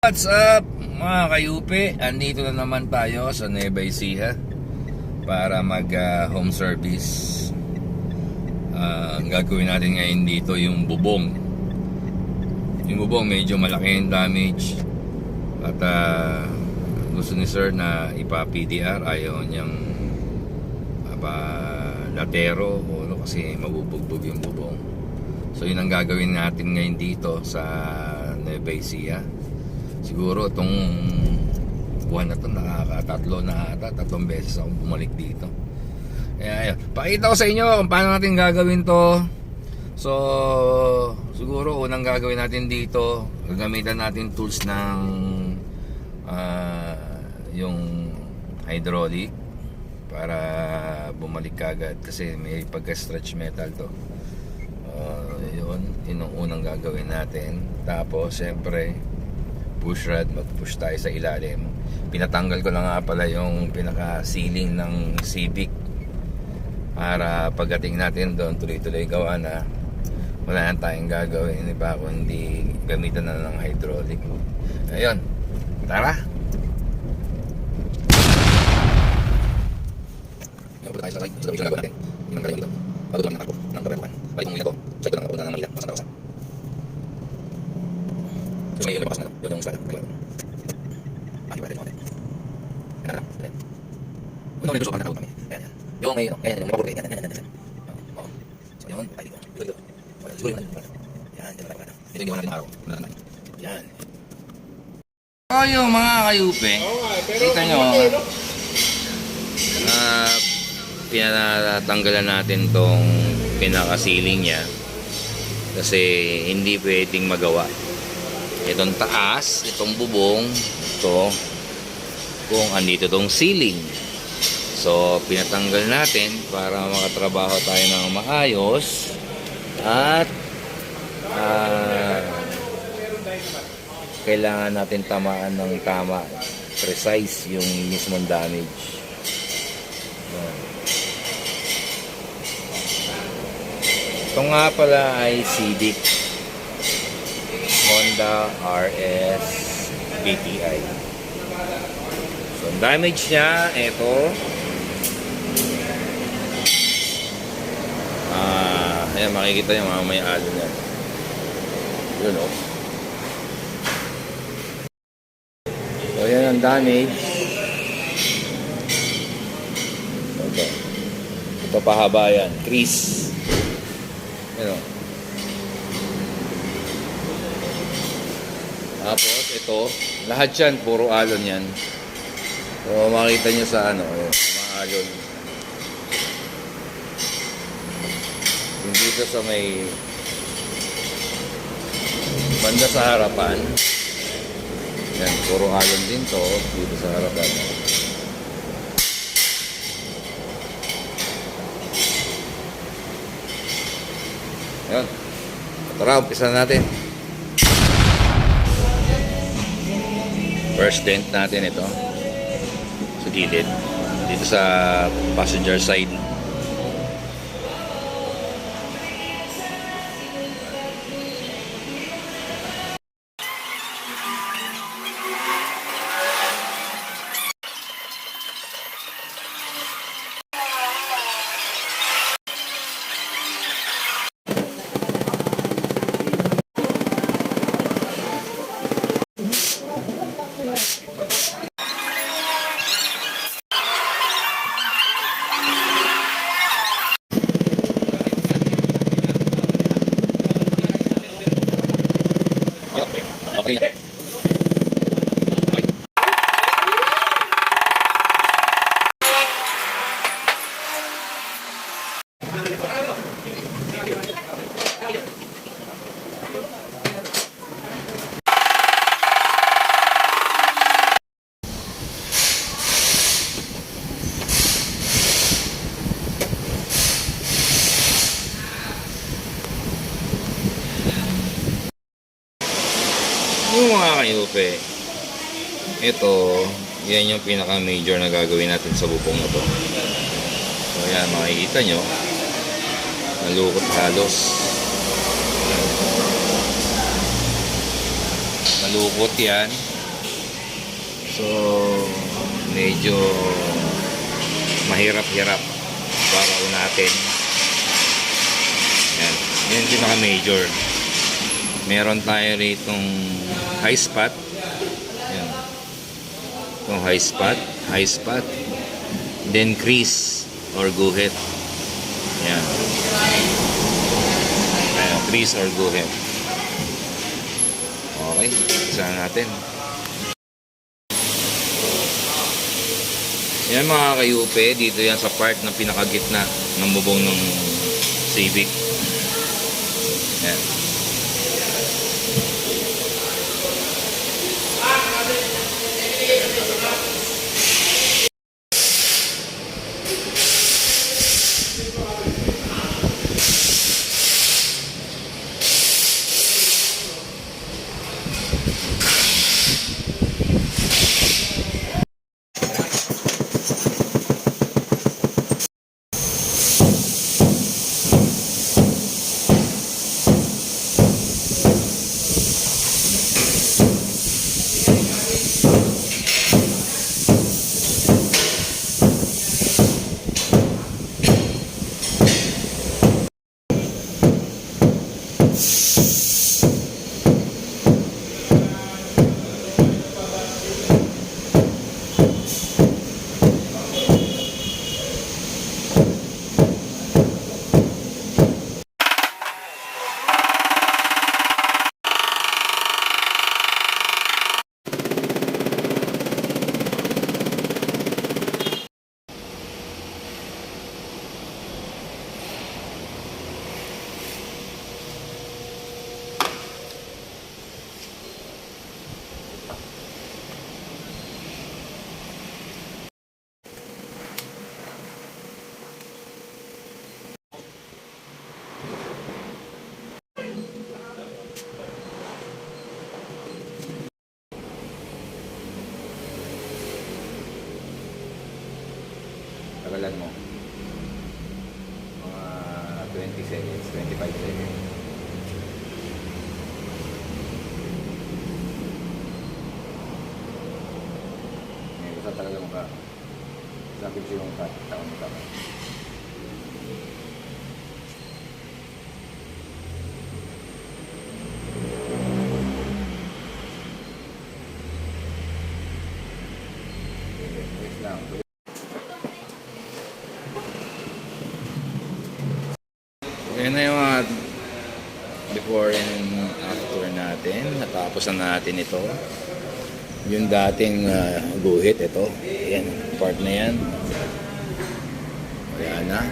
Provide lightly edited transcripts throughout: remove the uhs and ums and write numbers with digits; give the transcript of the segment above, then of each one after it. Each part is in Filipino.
What's up mga kayupi? Andito na naman tayo sa Nueva Ecija para mag home service. Ang gagawin natin ngayon dito yung bubong. Yung bubong medyo malaki yung damage. At gusto ni sir na ipa-PDR. Ayaw niyang latero kasi mabubugbog yung bubong. So yun ang gagawin natin ngayon dito sa Nueva Ecija. Siguro itong buwan na ito tatlong beses ako bumalik dito. Kaya pakita ko sa inyo kung paano natin gagawin to. So siguro unang gagawin natin dito, gagamitan natin tools ng yung hydraulic para bumalik kagad kasi may pagka-stretch metal to. Yun ang unang gagawin natin. Tapos siyempre push rod, mag-push tayo sa ilalim. Pinatanggal ko na nga pala yung pinaka-ceiling ng Civic para pagdating natin doon tuloy-tuloy gawa na wala na tayong gagawin iba kundi gamitan na ng hydraulic. Ayun, tara! Punta tayo sa right, sa gagawin natin. Yung ang gagawin dito. Bago doon ako ng kabelukan. Balik mong ito. Sa ito lang ako na Manila. Masang kawasan. So may ilapas na ito. Yun yung slide. Ay, pwede mo natin. Yan na lang. Huwag na gusto ka na kami. Yan. Yung may yung mapapurte. Yan. So yun. Ay, dito. Dito. Siguro yun na. Yan. Yan na. Ito yung gawa natin araw. Yan. So yung mga kayupe. Kita nyo. Pinatanggalan natin tong pinaka-ceiling niya kasi hindi pwedeng magawa itong taas, itong bubong ito kung andito tong ceiling. So pinatanggal natin para makatrabaho tayo ng maayos at kailangan natin tamaan ng tama, precise yung mismong damage. Ito nga pala ay Civic Honda RS PTI. So damage niya ito. Ayan, makikita niyo may alo niya. Yun o. So yan ang damage. Okay. Ito pahaba yan, crease. Ano? Tapos ito, lahat yan puro alon yan. So makita nyo sa mga alon. Yung dito sa may banda sa harapan. Yan, puro alon din to dito sa harapan. Ayan. Tara, umpisa natin. First dent natin ito sa gilid dito sa passenger side. Okay. Yung mga kayupe, ito, yan yung pinaka major na gagawin natin sa bubong na to. So yan, makikita nyo nalukot halos, nalukot yan. So, medyo mahirap-hirap para unatin. Yan. Yan yung pinaka-major. Meron tayo ritong high spot. Yan. Itong high spot. Then crease or guhit. Yan. Ayan, crease or guhit. Okay, isa natin. Yan mga kayupe, dito yan sa part ng pinakagitna ng bubong ng Civic. Yan. Tagalan mo. Mga 20 seconds, 25 seconds. Ngayon, basta talaga mo ka. Sabi ko yung taon ka. Wait lang. Ayan na yung before and after natin. Natapos na natin ito. Yung dating guhit, ito. Ayan, part na yan. Ayan na.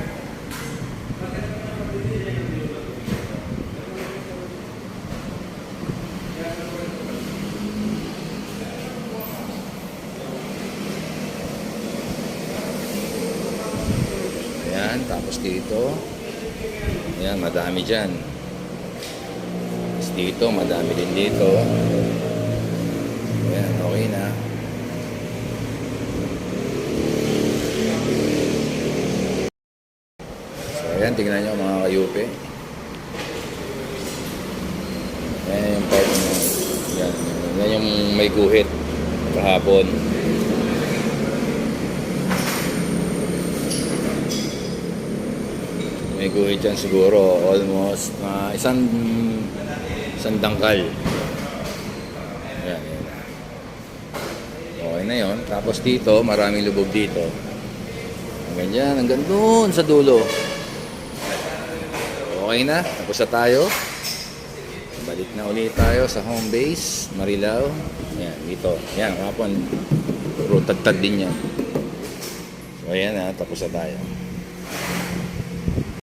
Ayan, tapos dito. Ayan, madami dyan. Tapos dito, madami din dito. Ayan, okay na. So, ayan, tingnan nyo mga kayupe. Ayan yung part nyo. Ayan, ayan yung may guhit kahapon. May guhit dyan siguro almost isang dangkal. Ayan, ayan. Okay na yun. Tapos dito, maraming lubog dito. Hanggang dyan, hanggang doon sa dulo. Okay na. Tapos na tayo. Balik na ulit tayo sa home base, Marilao. Ayan, dito. Ayan, kapon. Puro tad din yan. So, ayan na. Tapos na tayo.